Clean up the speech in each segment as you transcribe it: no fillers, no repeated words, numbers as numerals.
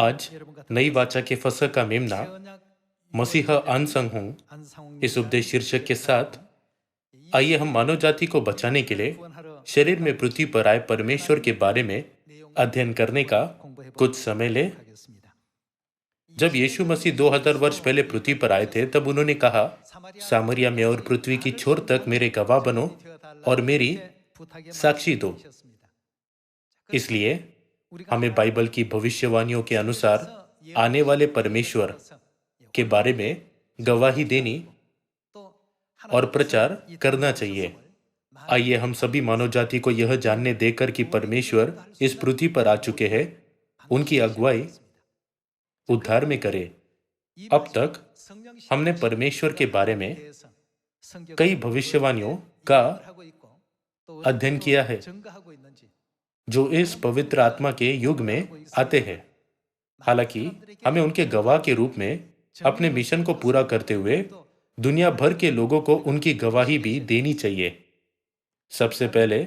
आज नई वाचा के फसह का मेमना मसीह अनसंग हूँ इस उपदेश शीर्षक के साथ आइए हम मानव जाति को बचाने के लिए शरीर में पृथ्वी पर आए परमेश्वर के बारे में अध्ययन करने का कुछ समय ले। जब यीशु मसीह 2000 वर्ष पहले पृथ्वी पर आए थे तब उन्होंने कहा, सामरिया में और पृथ्वी की छोर तक मेरे गवाह बनो और मेरी साक्षी दो। इसलिए हमें बाइबल की भविष्यवाणियों के अनुसार आने वाले परमेश्वर के बारे में गवाही देनी और प्रचार करना चाहिए। आइए हम सभी मानव जाति को यह जानने देकर कि परमेश्वर इस पृथ्वी पर आ चुके हैं, उनकी अगुवाई उद्धार में करे। अब तक हमने परमेश्वर के बारे में कई भविष्यवाणियों का अध्ययन किया है जो इस पवित्र आत्मा के युग में आते हैं। हालांकि हमें उनके गवाह के रूप में अपने मिशन को पूरा करते हुए दुनिया भर के लोगों को उनकी गवाही भी देनी चाहिए। सबसे पहले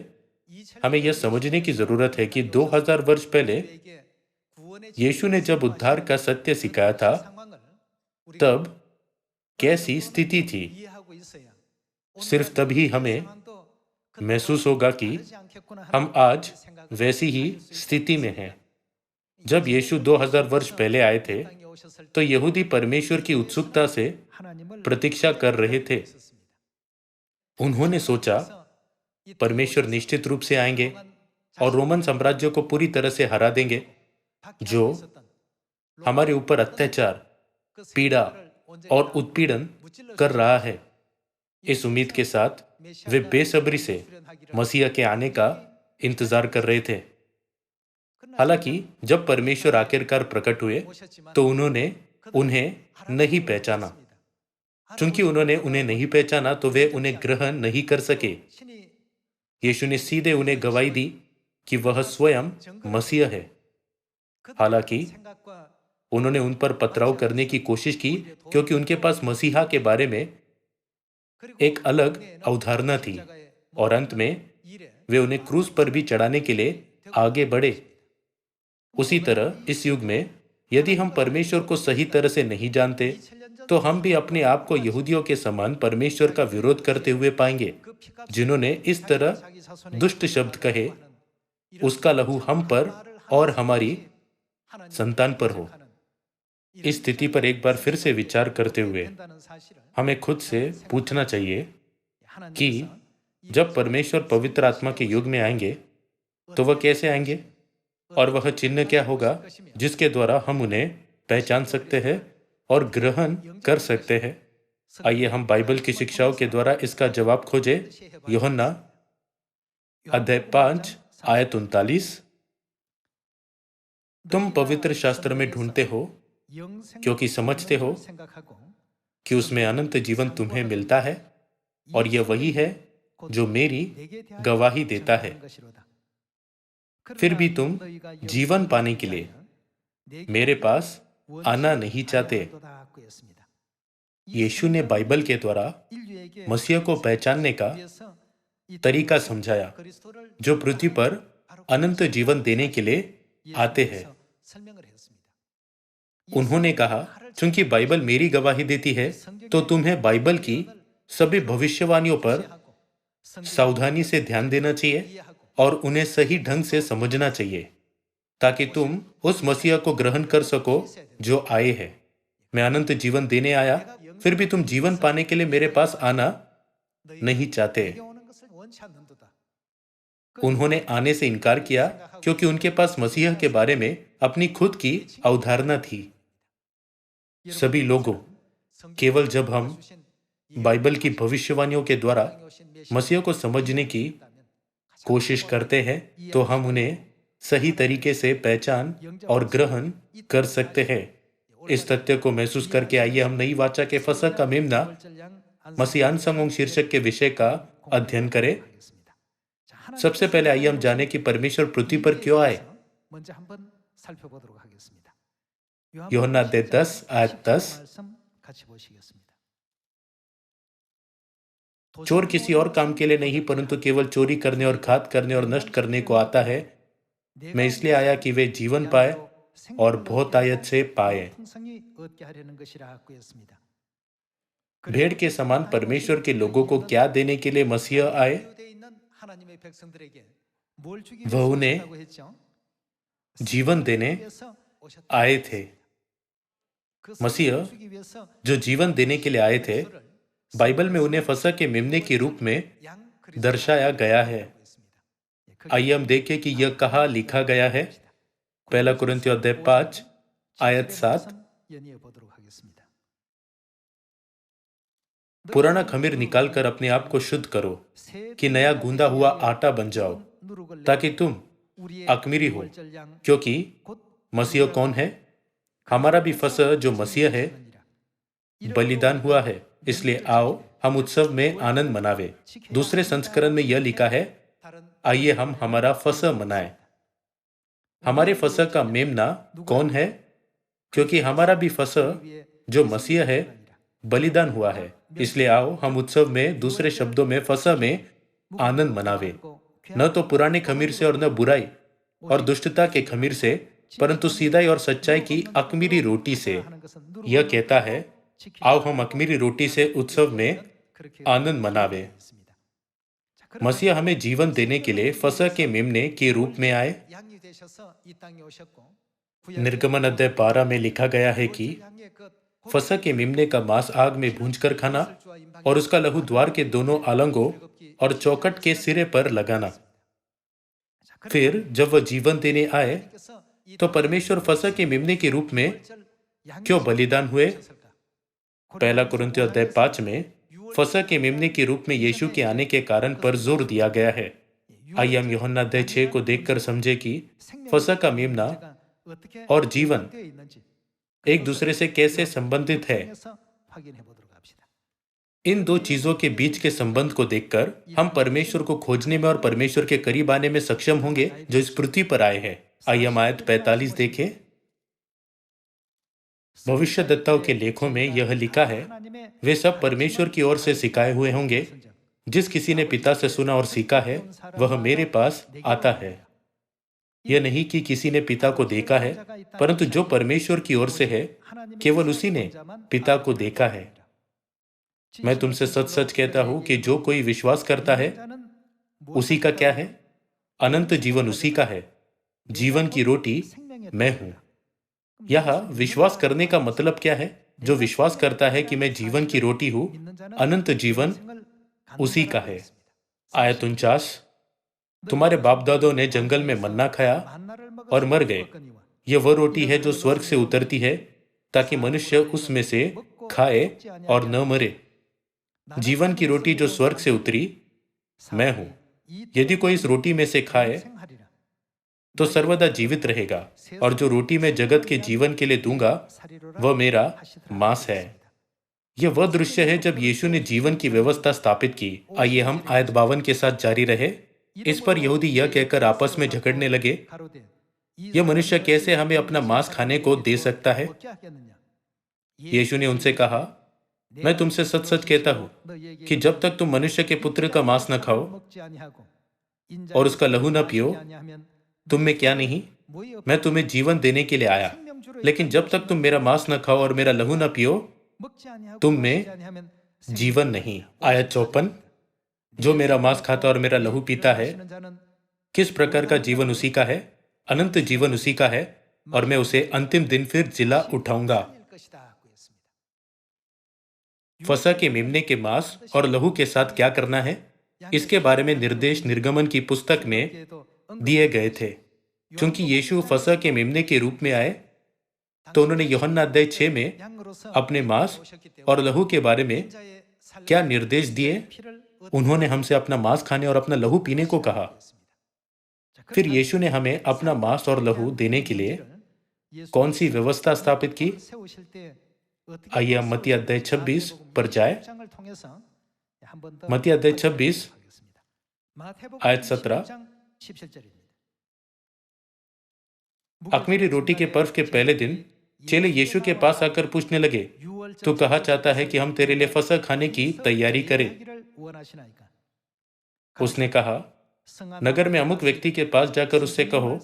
हमें यह समझने की जरूरत है कि 2000 वर्ष पहले यीशु ने जब उद्धार का सत्य सिखाया था तब कैसी स्थिति थी। सिर्फ तभी हमें महसूस होगा कि हम आज वैसी ही स्थिति में हैं। जब यीशु 2000 वर्ष पहले आए थे तो यहूदी परमेश्वर की उत्सुकता से प्रतीक्षा कर रहे थे। उन्होंने सोचा परमेश्वर निश्चित रूप से आएंगे और रोमन साम्राज्य को पूरी तरह से हरा देंगे जो हमारे ऊपर अत्याचार, पीड़ा और उत्पीड़न कर रहा है। इस उम्मीद के साथ वे बेसब्री से मसीह के आने का इंतजार कर रहे थे। हालांकि जब परमेश्वर आखिरकार प्रकट हुए तो उन्होंने उन्हें नहीं पहचाना। चूंकि उन्होंने उन्हें नहीं पहचाना तो वे उन्हें ग्रहण नहीं कर सके। यीशु ने सीधे उन्हें गवाही दी कि वह स्वयं मसीह है। हालांकि उन्होंने उन पर पथराव करने की कोशिश की क्योंकि उनके पास मसीहा के बारे में एक अलग अवधारणा थी और अंत में वे उन्हें क्रूस पर भी चढ़ाने के लिए आगे बढ़े। उसी तरह इस युग में यदि हम परमेश्वर को सही तरह से नहीं जानते तो हम भी अपने आप को यहूदियों के समान परमेश्वर का विरोध करते हुए पाएंगे जिन्होंने इस तरह दुष्ट शब्द कहे, उसका लहू हम पर और हमारी संतान पर हो। इस स्थिति पर एक बार फिर से विचार करते हुए हमें खुद से पूछना चाहिए कि जब परमेश्वर पवित्र आत्मा के युग में आएंगे तो वह कैसे आएंगे और वह चिन्ह क्या होगा जिसके द्वारा हम उन्हें पहचान सकते हैं और ग्रहण कर सकते हैं। आइए हम बाइबल की शिक्षाओं के द्वारा इसका जवाब खोजें। यूहन्ना अध्याय 5 आयत 39। तुम पवित्र शास्त्र में ढूंढते हो क्योंकि समझते हो कि उसमें अनंत जीवन तुम्हें मिलता है और यह वही है जो मेरी गवाही देता है। फिर भी तुम जीवन पाने के लिए मेरे पास आना नहीं चाहते। यीशु ने बाइबल के द्वारा मसीह को पहचानने का तरीका समझाया जो पृथ्वी पर अनंत जीवन देने के लिए आते हैं। उन्होंने कहा, क्योंकि बाइबल मेरी गवाही देती है तो तुम्हें बाइबल की सभी भविष्यवाणियों पर सावधानी से ध्यान देना चाहिए और उन्हें सही ढंग से समझना चाहिए ताकि तुम उस मसीह को ग्रहण कर सको जो आए हैं। मैं अनंत जीवन देने आया, फिर भी तुम जीवन पाने के लिए मेरे पास आना नहीं चाहते। उन्होंने आने से इनकार किया क्योंकि उनके पास मसीह के बारे में अपनी खुद की अवधारणा थी। सभी लोगों, केवल जब हम बाइबल की भविष्यवाणियों के द्वारा मसीह को समझने की कोशिश करते हैं तो हम उन्हें सही तरीके से पहचान और ग्रहण कर सकते हैं। इस तथ्य को महसूस करके आइए हम नई वाचा के फसह का मेमना मसीह अनसंग शीर्षक के विषय का अध्ययन करें। सबसे पहले आइए हम जानें कि परमेश्वर पृथ्वी पर क्यों आए। यूहन्ना अध्याय 10 आयत 10। चोर किसी और काम के लिए नहीं परंतु केवल चोरी करने और घात करने और नष्ट करने को आता है। मैं इसलिए आया कि वे जीवन पाए और बहुतायत से पाए। भेड़ के समान परमेश्वर के लोगों को क्या देने के लिए मसीह आए? वह उन्हें जीवन देने आए थे। मसीह जो जीवन देने के लिए आए थे, बाइबल में उन्हें फसह के मेमने के रूप में दर्शाया गया है। आइए हम देखें कि यह कहाँ लिखा गया है। पहला कुरिन्थियों अध्याय 5 आयत 7। पुराना खमीर निकालकर अपने आप को शुद्ध करो कि नया गूंदा हुआ आटा बन जाओ, ताकि तुम अख़मीरी हो। क्योंकि मसीह कौन है? हमारा भी फसह जो मसीह है बलिदान हुआ है। इसलिए आओ हम उत्सव में आनंद मनावे। दूसरे संस्करण में यह लिखा है, आइए हम हमारा फसह मनाएं। हमारे फसह का मेमना कौन है? क्योंकि हमारा भी फसह जो मसीह है बलिदान हुआ है। इसलिए आओ हम उत्सव में, दूसरे शब्दों में फसह में आनंद मनावे। न तो पुराने खमीर से और न बुराई और दुष्टता के खमीर से, परंतु सीधाई और सच्चाई की अख़मीरी रोटी से। यह कहता है, आओ हम अख़मीरी रोटी से उत्सव में आनंद मनावे। मसीह हमें जीवन देने के लिए फसह के मेमने के रूप में आए। निर्गमन अध्याय 12 में लिखा गया है कि फसह के मेमने का मांस आग में भूंजकर खाना और उसका लहू द्वार के दोनों आलंगों और चौखट के सिरे पर लगाना। फिर जब वह जीवन देने आए, तो परमेश्वर फसह के मेमने के रूप में क्यों बलिदान हुए? पहला कुरिन्थियों अध्याय 5 में फसह के मेमने के रूप में यीशु के आने के कारण पर जोर दिया गया है। आइए हम यूहन्ना अध्याय 6 को देखकर समझे कि फसह का मेमना और जीवन एक दूसरे से कैसे संबंधित है। इन दो चीजों के बीच के संबंध को देखकर हम परमेश्वर को खोजने में और परमेश्वर के करीब आने में सक्षम होंगे जो इस पृथ्वी पर आए हैं। आइए हम आयत 45 देखें। भविष्यद्वक्ताओं के लेखों में यह लिखा है, वे सब परमेश्वर की ओर से सिखाए हुए होंगे। जिस किसी ने पिता से सुना और सीखा है, वह मेरे पास आता है। यह नहीं कि किसी ने पिता को देखा है, परंतु जो परमेश्वर की ओर से है, केवल उसी ने पिता को देखा है। मैं तुमसे सच सच कहता हूं कि जो कोई विश्वास करता है, उसी का क्या है? अनंत जीवन उसी का है। जीवन की रोटी मैं हूं। यह विश्वास करने का मतलब क्या है? जो विश्वास करता है कि मैं जीवन की रोटी हूं, अनंत जीवन उसी का है। आयत 49, तुम्हारे बाप दादों ने जंगल में मन्ना खाया और मर गए। यह वह रोटी है जो स्वर्ग से उतरती है, ताकि मनुष्य उसमें से खाए और न मरे। जीवन की रोटी जो स्वर्ग से उतरी मैं हूं। यदि कोई इस रोटी में से खाए तो सर्वदा जीवित रहेगा, और जो रोटी मैं जगत के जीवन के लिए दूंगा वह मेरा मांस है। यह वह दृश्य है जब यीशु ने जीवन की व्यवस्था स्थापित की। आइए हम आयत 52 के साथ जारी रहे। इस पर यहूदी यह कहकर आपस में झगड़ने लगे, यह मनुष्य कैसे हमें अपना मांस खाने को दे सकता है? यीशु ने उनसे कहा, मैं तुमसे सच सच कहता हूं कि जब तक तुम मनुष्य के पुत्र का मांस न खाओ और उसका लहू न पियो, तुम में क्या नहीं? मैं तुम्हें जीवन देने के लिए आया, लेकिन जब तक तुम मेरा मांस न खाओ और मेरा लहू न पियो, तुम में जीवन नहीं। आयत 54, जो मेरा मांस खाता और मेरा लहू पीता है, किस प्रकार का जीवन उसी का है? अनंत जीवन उसी का है, और मैं उसे अंतिम दिन फिर जिला उठाऊंगा। फसह के मेमने के मांस और लहू के साथ क्या करना है, इसके बारे में निर्देश निर्गमन की पुस्तक में दिए गए थे। क्योंकि यीशु फसह के मेमने के रूप में आए, तो उन्होंने यूहन्ना अध्याय 6 में अपने मांस और लहू के बारे में क्या निर्देश दिए? उन्होंने हमसे अपना मांस खाने और अपना लहू पीने को कहा। फिर यीशु ने हमें अपना मांस और लहू देने के लिए कौन सी व्यवस्था स्थापित की? आइए हम मत्ती अध्याय 26 पर जाए। मत्ती अध्याय 26 आयत 17। अख़मीरी रोटी के पर्व के पहले दिन चेले यीशु के पास आकर पूछने लगे, तू कहा चाहता है कि हम तेरे लिए फसह खाने की तैयारी करें? उसने कहा, नगर में अमुक व्यक्ति के पास जाकर उससे कहो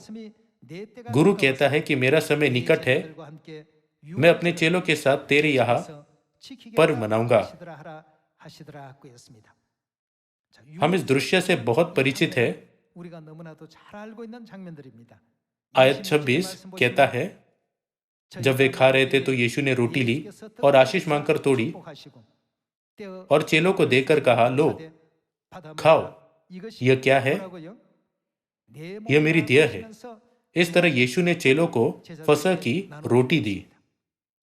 गुरु कहता है कि मेरा समय निकट है, मैं अपने चेलों के साथ तेरे यहाँ पर्व मनाऊंगा। हम इस दृश्य से बहुत परिचित हैं। आयत 26 कहता है, जब वे खा रहे थे तो यीशु ने रोटी ली और आशीष मांगकर तोड़ी और चेलों को देकर कहा, लो, खाओ, यह क्या है? यह मेरी देह है। इस तरह यीशु ने चेलों को फसह की रोटी दी।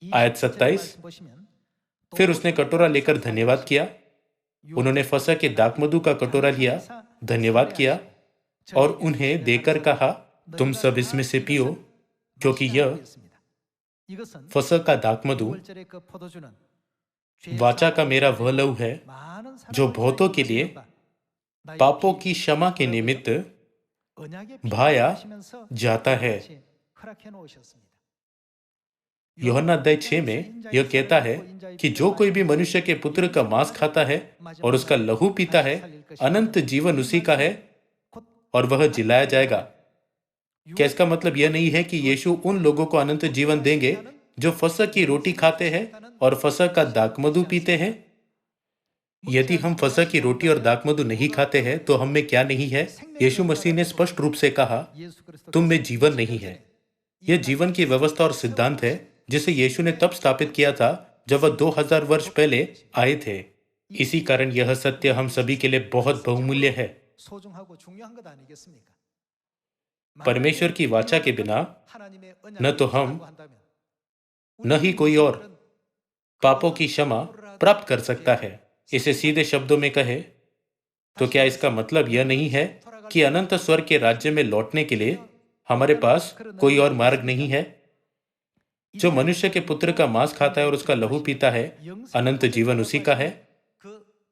आयत 27, फिर उसने कटोरा लेकर धन्यवाद किया। उन्होंने फसह के दाखमधु का कटोरा लिया, धन्यवाद किया और उन्हें देकर कहा, तुम सब इसमें से पियो, क्योंकि यह फसह का दाखमधु वाचा का मेरा वह लहू है, जो बहुतों के लिए पापों की क्षमा के निमित्त बहाया जाता है। यूहन्ना अध्याय 6 में यह कहता है कि जो कोई भी मनुष्य के पुत्र का मांस खाता है और उसका लहू पीता है, अनंत जीवन उसी का है और वह जिलाया जाएगा। क्या इसका मतलब यह नहीं है कि यीशु उन लोगों को अनंत जीवन देंगे जो फसह की रोटी खाते हैं और फसह का दाखमधु पीते हैं? यदि हम फसह की रोटी और दाखमधु नहीं खाते हैं तो हम में क्या नहीं है? यीशु मसीह ने स्पष्ट रूप से कहा, तुम में जीवन नहीं है। यह जीवन की व्यवस्था और सिद्धांत है जिसे यीशु ने तब स्थापित किया था जब वह 2000 वर्ष पहले आए थे। इसी कारण यह सत्य हम सभी के लिए बहुत बहुमूल्य है। परमेश्वर की वाचा के बिना न तो हम न ही कोई और पापों की क्षमा प्राप्त कर सकता है। इसे सीधे शब्दों में कहे तो क्या इसका मतलब यह नहीं है कि अनंत स्वर्ग के राज्य में लौटने के लिए हमारे पास कोई और मार्ग नहीं है? जो मनुष्य के पुत्र का मांस खाता है और उसका लहू पीता है, अनंत जीवन उसी का है।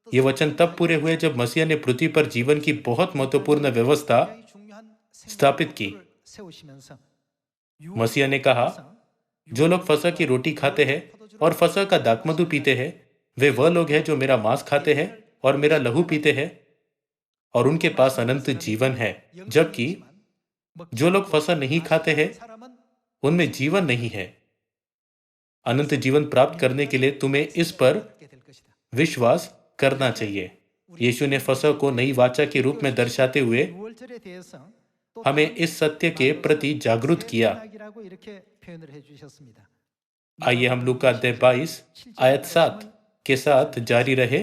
ये वचन तब पूरे हुए जब मसीह ने पृथ्वी पर जीवन की बहुत महत्वपूर्ण व्यवस्था स्थापित की। मसीह ने कहा, जो लोग फसह की रोटी खाते हैं और फसह का दाखमधु पीते हैं, वे वह लोग हैं जो मेरा मांस खाते हैं और मेरा लहू पीते हैं, और उनके पास अनंत जीवन है। जबकि जो लोग फसह नहीं खाते हैं, उनमें जीवन नहीं है। अनंत जीवन प्राप्त करने के लिए तुम्हें इस पर विश्वास करना चाहिए। यीशु ने फसह को नई वाचा के रूप में दर्शाते हुए हमें इस सत्य के प्रति जागरूक किया। आइए हम लूका अध्याय 22 आयत 7 के साथ जारी रहे।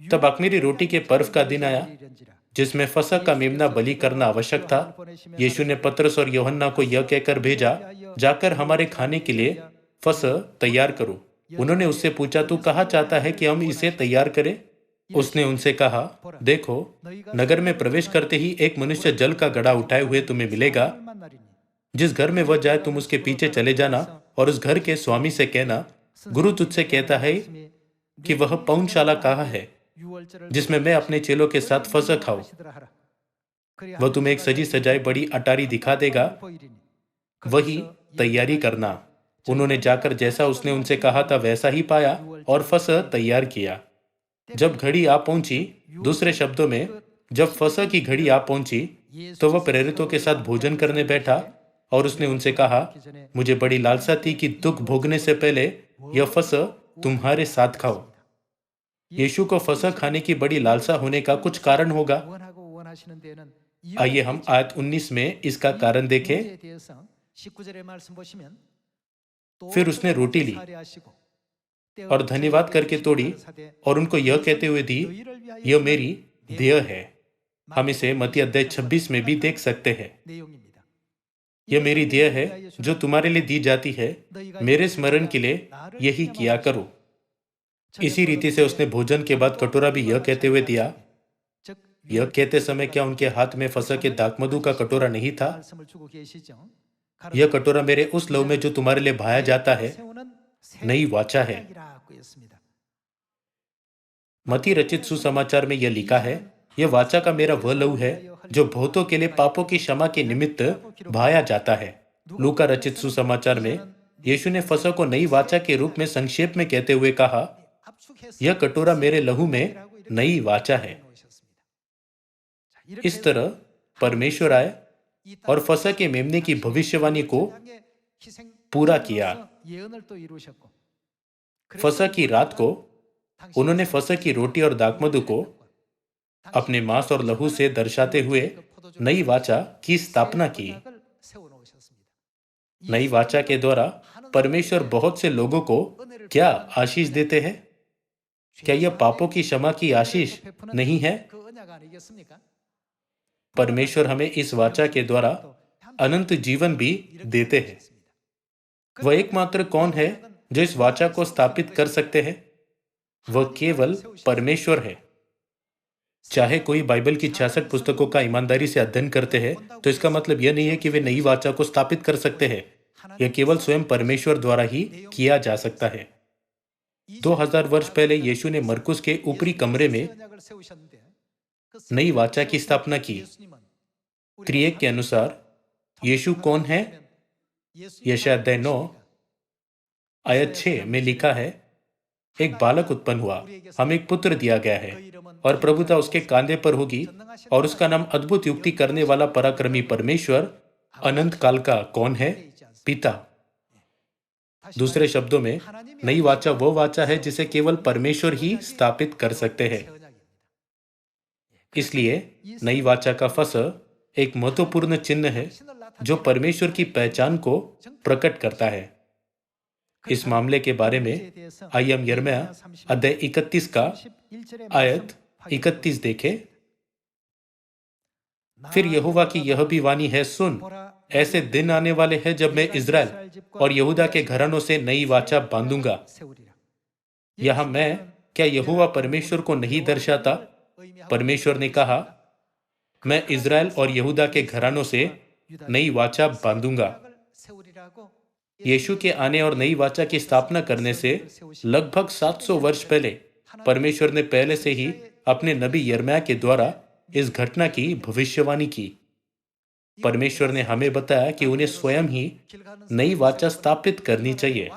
तब अख़मीरी रोटी के पर्व का दिन आया, जिसमें फसह का मेमना बलि करना आवश्यक था। यीशु ने पतरस और यूहन्ना को यह कहकर भेजा, जाकर हमारे खाने के लिए फसह तैयार करो। उन्होंने उससे पूछा, तू कहाँ चाहता है कि हम इसे तैयार करें? उसने उनसे कहा, देखो, नगर में प्रवेश करते ही एक मनुष्य जल का घड़ा उठाए हुए तुम्हें मिलेगा। जिस घर में वह जाए तुम उसके पीछे चले जाना और उस घर के स्वामी से कहना, गुरु तुझसे कहता है कि वह पौनशाला कहाँ है जिसमें मैं अपने चेलों के साथ फसह खाऊं। वह तुम्हें एक सजी सजाई बड़ी अटारी दिखा देगा, वही तैयारी करना। उन्होंने जाकर जैसा उसने उनसे कहा था वैसा ही पाया और फसह तैयार किया। जब घड़ी आ पहुंची, दूसरे शब्दों में जब फसह की घड़ी आ पहुंची, तो वह प्रेरितों के साथ भोजन करने बैठा और उसने उनसे कहा, मुझे बड़ी लालसा थी कि दुख भोगने से पहले यह फसह तुम्हारे साथ खाओ। यीशु को फसह खाने की बड़ी लालसा होने का कुछ कारण होगा। आइए हम आयत 19 में इसका कारण देखें। फिर उसने रोटी ली और धन्यवाद करके तोड़ी और उनको यह कहते हुए दी, यह मेरी देह है। हम इसे मत्ती अध्याय 26 में भी देख सकते हैं। यह मेरी देह है जो तुम्हारे लिए दी जाती है, मेरे स्मरण के लिए यही किया करो। इसी रीति से उसने भोजन के बाद कटोरा भी यह कहते हुए दिया। यह कहते समय क्या उनके हाथ में फसह के दाखमधु का कटोरा नहीं था? यह कटोरा मेरे उस लहू में जो तुम्हारे लिए बहाया जाता है, नई वाचा है। मत्ती रचित सुसमाचार में यह लिखा है, यह वाचा का मेरा वह लहू है जो बहुतों के लिए पापों की क्षमा के निमित्त बहाया जाता है। लूका रचित सुसमाचार में यीशु ने फसह को नई वाचा के रूप में संक्षेप में कहते हुए कहा, यह कटोरा मेरे लहू में नई वाचा है। इस तरह परमेश्वर आए और फसह के मेमने की भविष्यवाणी को पूरा किया। फसह की रात को उन्होंने फसह की रोटी और दाखमधु को अपने मांस और लहू से दर्शाते हुए नई वाचा की स्थापना की। नई वाचा के द्वारा परमेश्वर बहुत से लोगों को क्या आशीष देते हैं? क्या यह पापों की क्षमा की आशीष नहीं है? परमेश्वर हमें इस वाचा के द्वारा अनंत जीवन भी देते हैं। वह एकमात्र कौन है जो इस वाचा को स्थापित कर सकते हैं? वह केवल परमेश्वर है। चाहे कोई बाइबल की 66 पुस्तकों का ईमानदारी से अध्ययन करते हैं, तो इसका मतलब यह नहीं है कि वे नई वाचा को स्थापित कर सकते हैं। यह केवल स्वयं परमेश्वर द्वारा ही किया जा सकता है। 2000 वर्ष पहले यीशु ने मरकुस के ऊपरी कमरे में नई वाचा की स्थापना की। त्रिएक के अनुसार यीशु कौन है? यशायाह अध्याय 9 आयत 6 में लिखा है, एक बालक उत्पन्न हुआ, हमें एक पुत्र दिया गया है और प्रभुता उसके कांधे पर होगी और उसका नाम अद्भुत युक्ति करने वाला पराक्रमी परमेश्वर, अनंत काल का कौन है? पिता। दूसरे शब्दों में, नई वाचा वो वाचा है जिसे केवल परमेश्वर ही स्थापित कर सकते हैं। इसलिए नई वाचा का फसह एक महत्वपूर्ण चिन्ह है जो परमेश्वर की पहचान को प्रकट करता है। इस मामले के बारे में आइए हम यिर्मयाह अध्याय 31 का आयत 31 देखें। फिर यहोवा की यह भी वाणी है, सुन, ऐसे दिन आने वाले हैं जब मैं इज़राइल और यहूदा के घरानों से नई वाचा बांधूंगा। यहां मैं क्या यहोवा परमेश्वर को नहीं दर्शाता? परमेश्वर ने कहा, मैं इज़राइल और यहूदा के घरानों से नई वाचा बांधूंगा। यीशु के आने और नई वाचा की स्थापना करने से लगभग 700 वर्ष पहले परमेश्वर ने पहले से ही अपने नबी यिर्मयाह के द्वारा इस घटना की भविष्यवाणी की। परमेश्वर ने हमें बताया कि उन्हें स्वयं ही नई वाचा स्थापित करनी चाहिए।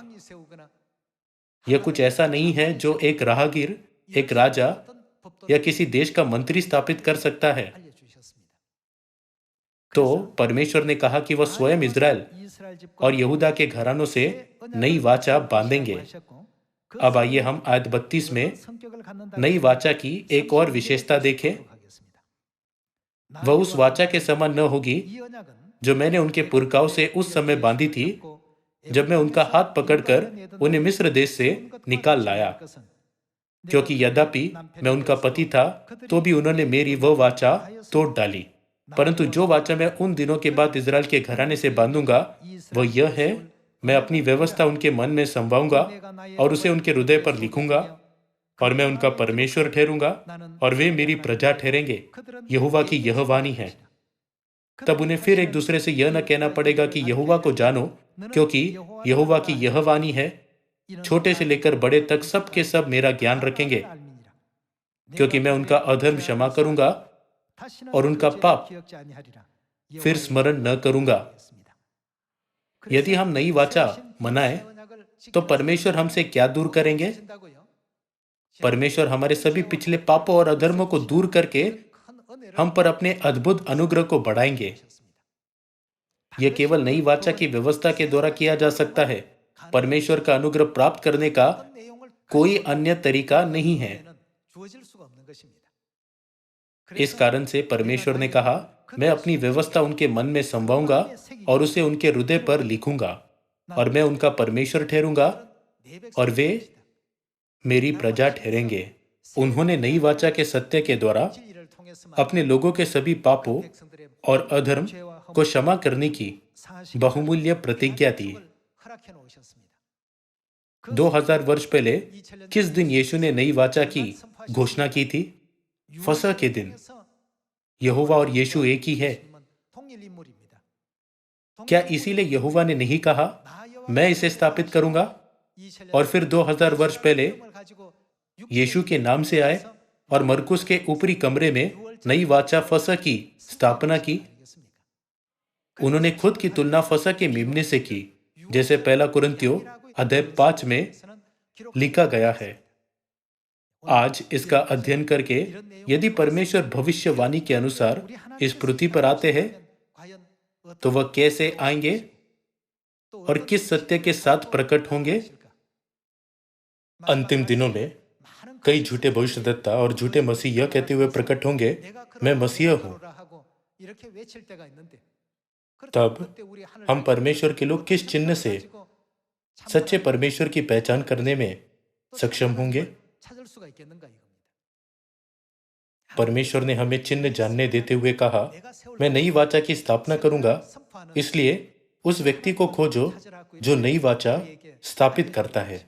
यह कुछ ऐसा नहीं है जो एक राहगीर, एक राजा या किसी देश का मंत्री स्थापित कर सकता है। तो परमेश्वर ने कहा कि वह स्वयं इज़राइल और यहूदा के घरानों से नई वाचा बांधेंगे। अब आइए हम आयत 32 में नई वाचा की एक और विशेषता देखें। वह उस वाचा के समान न होगी जो मैंने उनके पुरखाओं से उस समय बांधी थी जब मैं उनका हाथ पकड़कर उन्हें मिस्र देश से निकाल लाया, क्योंकि यद्यपि मैं उनका पति था तो भी उन्होंने मेरी वह वाचा तोड़ डाली। परंतु जो वाचा मैं उन दिनों के बाद इज़राइल के घराने से बांधूंगा वह यह है, मैं अपनी व्यवस्था उनके मन में समवाऊंगा और उसे उनके हृदय पर लिखूंगा और मैं उनका परमेश्वर ठहरूंगा और वे मेरी प्रजा ठहरेंगे। यहोवा की यह वाणी है। तब उन्हें फिर एक दूसरे से यह न कहना पड़ेगा कि यहोवा को जानो, क्योंकि यहोवा की यह वाणी है, छोटे से लेकर बड़े तक सब के सब मेरा ज्ञान रखेंगे, क्योंकि मैं उनका अधर्म क्षमा करूंगा और उनका पाप फिर स्मरण न करूंगा। यदि हम नई वाचा मनाएं तो परमेश्वर हमसे क्या दूर करेंगे? परमेश्वर हमारे सभी पिछले पापों और अधर्मों को दूर करके हम पर अपने अद्भुत अनुग्रह को बढ़ाएंगे। यह केवल नई वाचा की व्यवस्था के द्वारा किया जा सकता है। परमेश्वर का अनुग्रह प्राप्त करने का कोई अन्य तरीका नहीं है। इस कारण से परमेश्वर ने कहा, मैं अपनी व्यवस्था उनके मन में समवाऊंगा और उसे उनके हृदय पर लिखूंगा और मैं उनका परमेश्वर ठहरूंगा और वे मेरी प्रजा ठहरेंगे। उन्होंने नई वाचा के सत्य के द्वारा अपने लोगों के सभी पापों और अधर्म को क्षमा करने की बहुमूल्य प्रतिज्ञा दी। 2000 वर्ष पहले किस दिन यीशु ने नई वाचा की घोषणा की थी? फसह के दिन। यहोवा और यीशु एक ही है। क्या इसीलिए यहोवा ने नहीं कहा, मैं इसे स्थापित करूंगा, और फिर 2000 वर्ष पहले यीशु के नाम से आए और मरकुस के ऊपरी कमरे में नई वाचा फसह की स्थापना की? उन्होंने खुद की तुलना फसह के मेमने से की, जैसे पहला कुरिन्थियों अध्याय 5 में लिखा गया है। आज इसका अध्ययन करके यदि परमेश्वर भविष्यवाणी के अनुसार इस पृथ्वी पर आते हैं तो वह कैसे आएंगे और किस सत्य के साथ प्रकट होंगे। अंतिम दिनों में कई झूठे भविष्यद्वक्ता और झूठे मसीह यह कहते हुए प्रकट होंगे, मैं मसीह हूं। तब हम परमेश्वर के लोग किस चिन्ह से सच्चे परमेश्वर की पहचान करने में सक्षम होंगे। परमेश्वर ने हमें चिन्ह जानने देते हुए कहा, मैं नई वाचा की स्थापना करूंगा, इसलिए उस व्यक्ति को खोजो जो नई वाचा स्थापित करता है।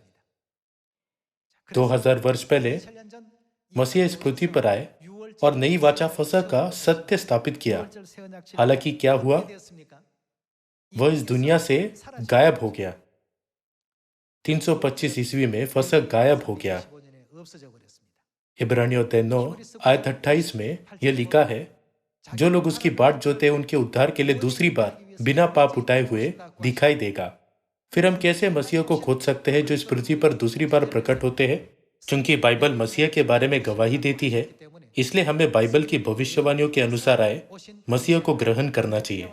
2000 वर्ष पहले मसीह इस पृथ्वी पर आए और नई वाचा फसह का सत्य स्थापित किया। हालांकि क्या हुआ, वह इस दुनिया से गायब हो गया। 325 ईस्वी में फसह गायब हो गया। इब्रानियों 9 आयत 28 में यह लिखा है, जो लोग उसकी बाट जोते हैं उनके उद्धार के लिए दूसरी बार बिना पाप उठाए हुए दिखाई देगा। फिर हम कैसे मसीह को खोज सकते हैं जो इस पृथ्वी पर दूसरी बार प्रकट होते हैं। क्योंकि बाइबल मसीह के बारे में गवाही देती है, इसलिए हमें बाइबल की भविष्यवाणियों के अनुसार आए मसीह को ग्रहण करना चाहिए।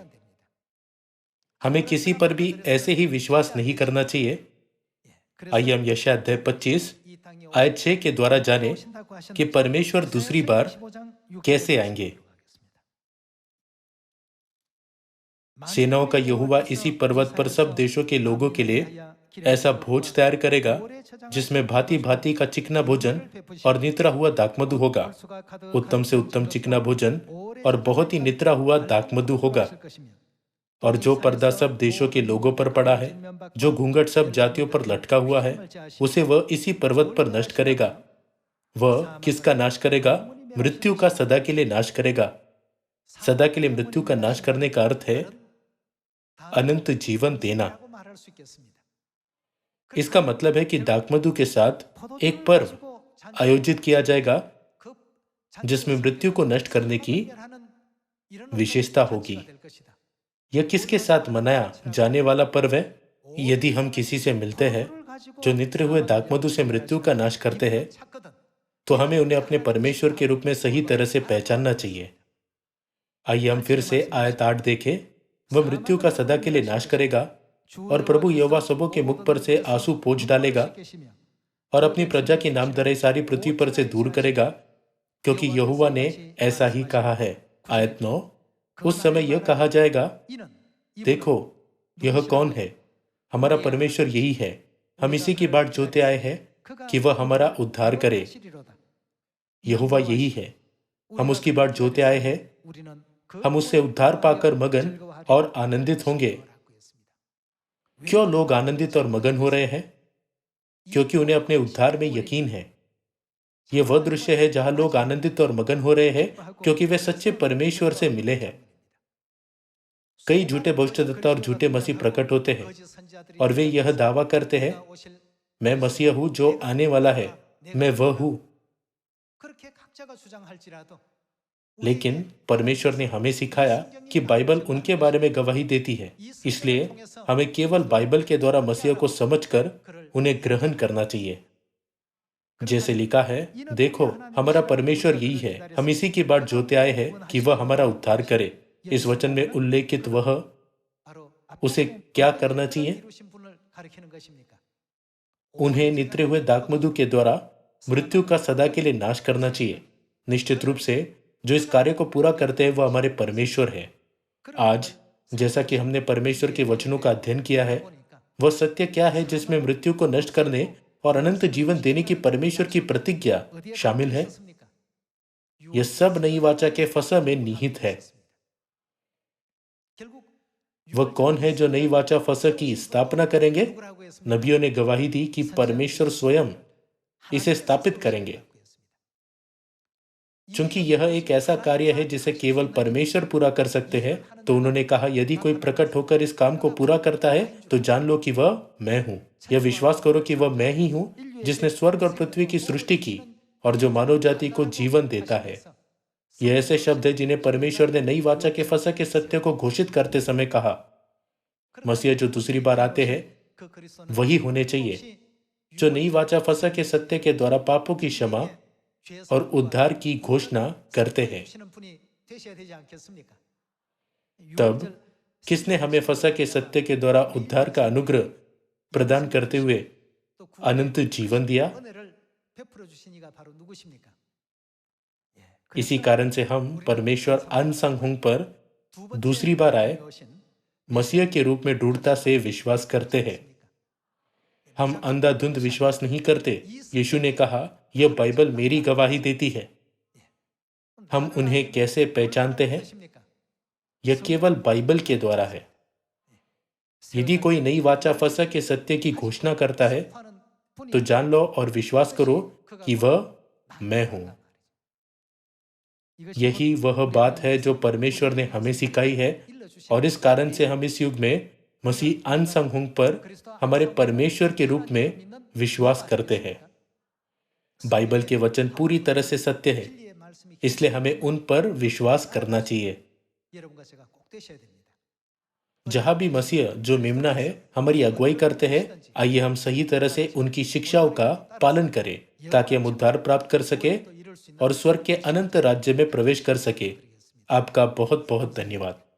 हमें किसी पर भी ऐसे ही विश्वास नहीं करना चाहिए। आइए हम यशायाह अध्याय 25 आयत 6 के द्वारा जाने कि परमेश्वर दूसरी बार कैसे आएंगे। सेनाओं का यहोवा इसी पर्वत पर सब देशों के लोगों के लिए ऐसा भोज तैयार करेगा जिसमें भांति भांति का चिकना भोजन और नितरा हुआ दाखमधु होगा। उत्तम से उत्तम चिकना भोजन और बहुत ही नितरा हुआ दाखमधु होगा। और जो पर्दा सब देशों के लोगों पर पड़ा है, जो घूंघट सब जातियों पर लटका हुआ है, उसे वह इसी पर्वत पर नष्ट करेगा। वह किसका नाश करेगा? मृत्यु का सदा के लिए नाश करेगा। सदा के लिए मृत्यु का नाश करने का अर्थ है अनंत जीवन देना। इसका मतलब है कि दाखमधु के साथ एक पर्व आयोजित किया जाएगा जिसमें मृत्यु को नष्ट करने की विशेषता होगी। यह किसके साथ मनाया जाने वाला पर्व है? यदि हम किसी से मिलते हैं जो नितरे हुए दाखमधु से मृत्यु का नाश करते हैं, तो हमें उन्हें अपने परमेश्वर के रूप में सही तरह से पहचानना चाहिए। आइए हम फिर से आयत 8 देखें। वह मृत्यु का सदा के लिए नाश करेगा और प्रभु यहोवा सबों के मुख पर से आंसू पोंछ डालेगा और अपनी प्रजा की नामधराई सारी पृथ्वी पर से दूर करेगा, क्योंकि यहोवा ने ऐसा ही कहा है। आयत 9, उस समय यह कहा जाएगा, देखो यह कौन है? हमारा परमेश्वर यही है। हम इसी की बाट जोते आए हैं कि वह हमारा उद्धार करे। यहोवा यही है, हम उसकी बाट जोते आए हैं। हम उससे उद्धार पाकर मगन और आनंदित होंगे। क्यों लोग आनंदित और मगन हो रहे हैं? क्योंकि उन्हें अपने उद्धार में यकीन है। यह वह दृश्य है जहां लोग आनंदित और मगन हो रहे हैं क्योंकि वे सच्चे परमेश्वर से मिले हैं। कई झूठे भविष्यद्वक्ता और झूठे मसीह प्रकट होते हैं और वे यह दावा करते हैं, मैं मसीह हूं जो आने वाला है, मैं वह हूं। लेकिन परमेश्वर ने हमें सिखाया कि बाइबल उनके बारे में गवाही देती है, इसलिए हमें केवल बाइबल के द्वारा मसीह को समझकर उन्हें ग्रहण करना चाहिए। जैसे लिखा है, देखो हमारा परमेश्वर यही है, हम इसी की बाट जोते आए हैं कि वह हमारा उद्धार करे। इस वचन में उल्लेखित वह उसे क्या करना चाहिए? उन्हें नितरे हुए दाखमधु के द्वारा मृत्यु का सदा के लिए नाश करना चाहिए। निश्चित रूप से जो इस कार्य को पूरा करते हैं वह हमारे परमेश्वर है। आज जैसा कि हमने परमेश्वर के वचनों का अध्ययन किया है, वह सत्य क्या है जिसमें मृत्यु को नष्ट करने और अनंत जीवन देने की परमेश्वर की प्रतिज्ञा शामिल है? यह सब नई वाचा के फसह में निहित है। वह कौन है जो नई वाचा फसह की स्थापना करेंगे? नबियों ने गवाही दी कि परमेश्वर स्वयं इसे स्थापित करेंगे। चूंकि यह एक ऐसा कार्य है जिसे केवल परमेश्वर पूरा कर सकते हैं, तो उन्होंने कहा, यदि कोई प्रकट होकर इस काम को पूरा करता है तो जान लो कि वह मैं हूं। यह विश्वास करो कि वह मैं ही हूं जिसने स्वर्ग और पृथ्वी की सृष्टि की और जो मानव जाति को जीवन देता है। यह ऐसे शब्द है जिन्हें परमेश्वर ने नई वाचा के फसह के सत्य को घोषित करते समय कहा। मसीह जो दूसरी बार आते हैं वही होने चाहिए। जो नई वाचा फसा के सत्य के द्वारा पापों की क्षमा और उद्धार की घोषणा करते हैं। तब किसने हमें फसा के सत्य के द्वारा उद्धार का अनुग्रह प्रदान करते हुए अनंत जीवन दिया? इसी कारण से हम परमेश्वर अनसंग पर दूसरी बार आए मसीह के रूप में दृढ़ता से विश्वास करते हैं। हम अंधाधुंध विश्वास नहीं करते। यीशु ने कहा, यह बाइबल मेरी गवाही देती है। हम उन्हें कैसे पहचानते हैं? यह केवल बाइबल के द्वारा है। यदि कोई नई वाचा फसा के सत्य की घोषणा करता है, तो जान लो और विश्वास करो कि वह मैं हूं। यही वह बात है जो परमेश्वर ने हमें सिखाई है, और इस कारण से हम इस युग में मसीह अनसंग पर हमारे परमेश्वर के रूप में विश्वास करते हैं। बाइबल के वचन पूरी तरह से सत्य है, इसलिए हमें उन पर विश्वास करना चाहिए। जहां भी मसीह जो मेमना है हमारी अगुवाई करते हैं, आइए हम सही तरह से उनकी शिक्षाओं का पालन करें ताकि हम उद्धार प्राप्त कर सके और स्वर्ग के अनंत राज्य में प्रवेश कर सके। आपका बहुत बहुत धन्यवाद।